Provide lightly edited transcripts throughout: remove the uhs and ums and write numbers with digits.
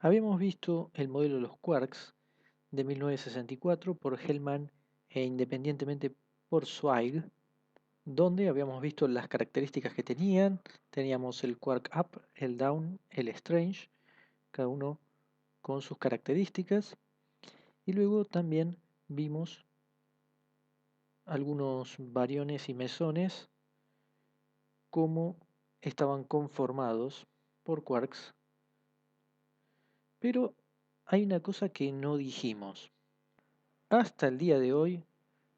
Habíamos visto el modelo de los quarks de 1964 por Hellman e independientemente por Zweig, donde habíamos visto las características que tenían. Teníamos el quark up, el down, el strange, cada uno con sus características. Y luego también vimos algunos bariones y mesones, cómo estaban conformados por quarks. Pero hay una cosa que no dijimos. Hasta el día de hoy,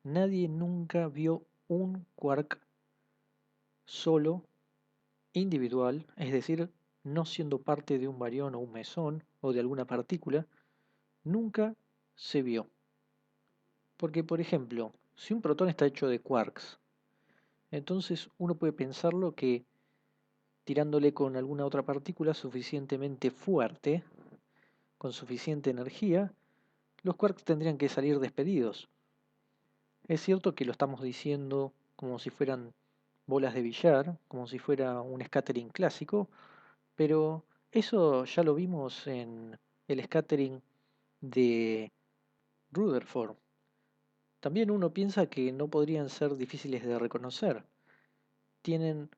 nadie nunca vio un quark solo, individual, es decir, no siendo parte de un barión o un mesón o de alguna partícula, nunca se vio. Porque, por ejemplo, si un protón está hecho de quarks, entonces uno puede pensarlo que tirándole con alguna otra partícula suficientemente fuerte, con suficiente energía, los quarks tendrían que salir despedidos. Es cierto que lo estamos diciendo como si fueran bolas de billar, como si fuera un scattering clásico, pero eso ya lo vimos en el scattering de Rutherford. También uno piensa que no podrían ser difíciles de reconocer. Tienen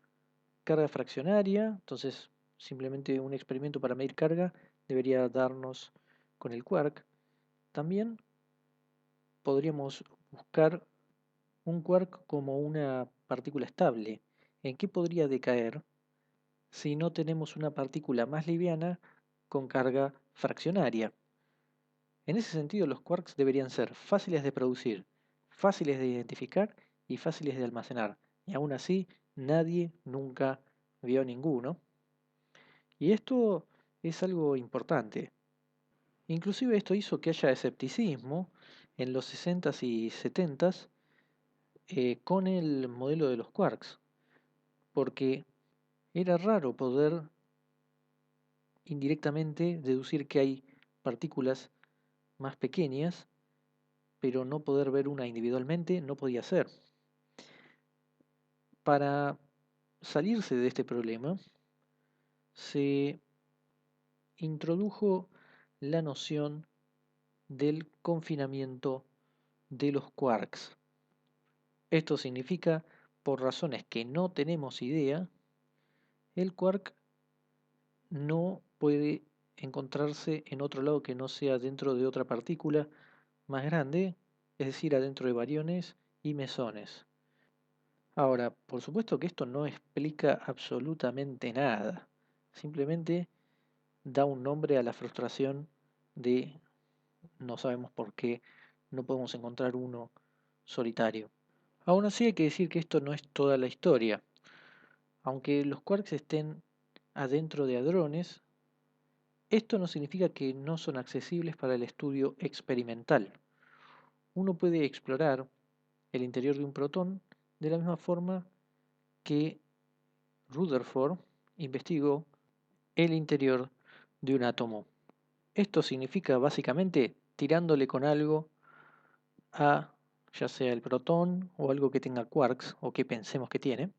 carga fraccionaria, entonces simplemente un experimento para medir carga debería darnos con el quark. También podríamos buscar un quark como una partícula estable. ¿En qué podría decaer si no tenemos una partícula más liviana con carga fraccionaria? En ese sentido, los quarks deberían ser fáciles de producir, fáciles de identificar y fáciles de almacenar. Y aún así, nadie nunca vio ninguno. Y esto es algo importante. Inclusive esto hizo que haya escepticismo en los 60s y 70s con el modelo de los quarks, porque era raro poder indirectamente deducir que hay partículas más pequeñas, pero no poder ver una individualmente no podía ser. Para salirse de este problema, se introdujo la noción del confinamiento de los quarks. Esto significa, por razones que no tenemos idea, el quark no puede encontrarse en otro lado que no sea dentro de otra partícula más grande, es decir, adentro de bariones y mesones. Ahora, por supuesto que esto no explica absolutamente nada, simplemente da un nombre a la frustración de no sabemos por qué no podemos encontrar uno solitario. Aún así hay que decir que esto no es toda la historia. Aunque los quarks estén adentro de hadrones, esto no significa que no son accesibles para el estudio experimental. Uno puede explorar el interior de un protón de la misma forma que Rutherford investigó el interior de un átomo. Esto significa básicamente tirándole con algo a ya sea el protón o algo que tenga quarks o que pensemos que tiene.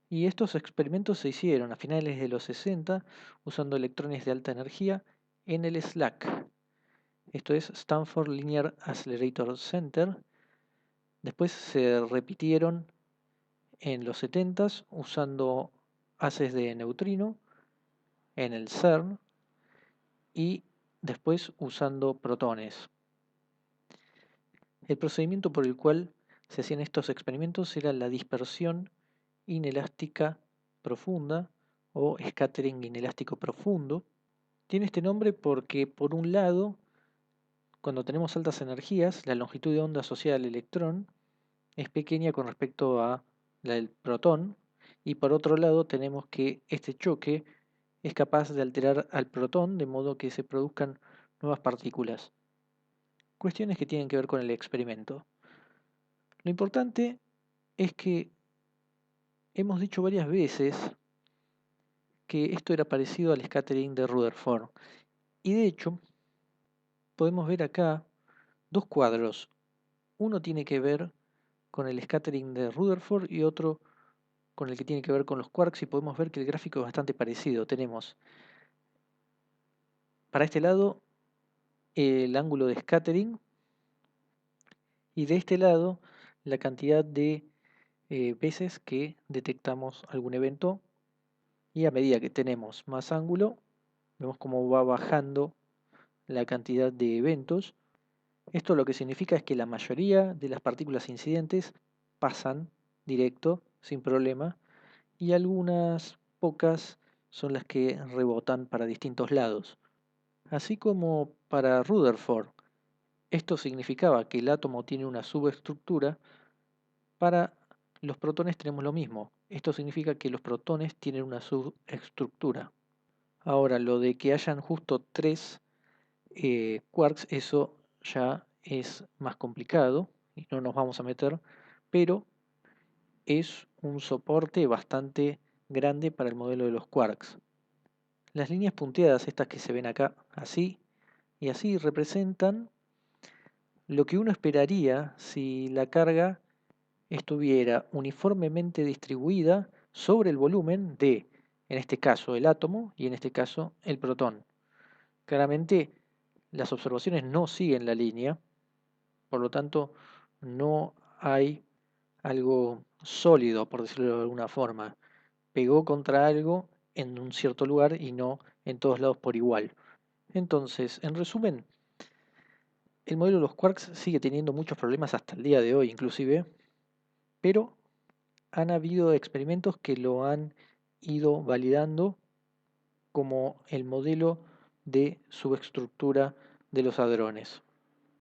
Y estos experimentos se hicieron a finales de los 60 usando electrones de alta energía en el SLAC. Esto es Stanford Linear Accelerator Center. Después se repitieron en los 70s usando haces de neutrino en el CERN y después usando protones. El procedimiento por el cual se hacían estos experimentos era la dispersión inelástica profunda o scattering inelástico profundo. Tiene este nombre porque, por un lado, cuando tenemos altas energías, la longitud de onda asociada al electrón es pequeña con respecto a la del protón, y por otro lado tenemos que este choque es capaz de alterar al protón de modo que se produzcan nuevas partículas. Cuestiones que tienen que ver con el experimento. Lo importante es que hemos dicho varias veces que esto era parecido al scattering de Rutherford. Y de hecho, podemos ver acá dos cuadros. Uno tiene que ver con el scattering de Rutherford y otro con el que tiene que ver con los quarks, y podemos ver que el gráfico es bastante parecido. Tenemos para este lado el ángulo de scattering y de este lado la cantidad de veces que detectamos algún evento, y a medida que tenemos más ángulo vemos cómo va bajando la cantidad de eventos. Esto lo que significa es que la mayoría de las partículas incidentes pasan directo sin problema y algunas pocas son las que rebotan para distintos lados. Así como para Rutherford, esto significaba que el átomo tiene una subestructura. Para los protones tenemos lo mismo. Esto significa que los protones tienen una subestructura. Ahora, lo de que hayan justo 3 quarks, eso ya es más complicado y no nos vamos a meter, pero es un soporte bastante grande para el modelo de los quarks. Las líneas punteadas, estas que se ven acá, así y así, representan lo que uno esperaría si la carga estuviera uniformemente distribuida sobre el volumen de, en este caso, el átomo y en este caso, el protón. Claramente, las observaciones no siguen la línea, por lo tanto, no hay algo sólido, por decirlo de alguna forma. Pegó contra algo en un cierto lugar y no en todos lados por igual. Entonces, en resumen, el modelo de los quarks sigue teniendo muchos problemas hasta el día de hoy inclusive, pero han habido experimentos que lo han ido validando como el modelo de subestructura de los hadrones.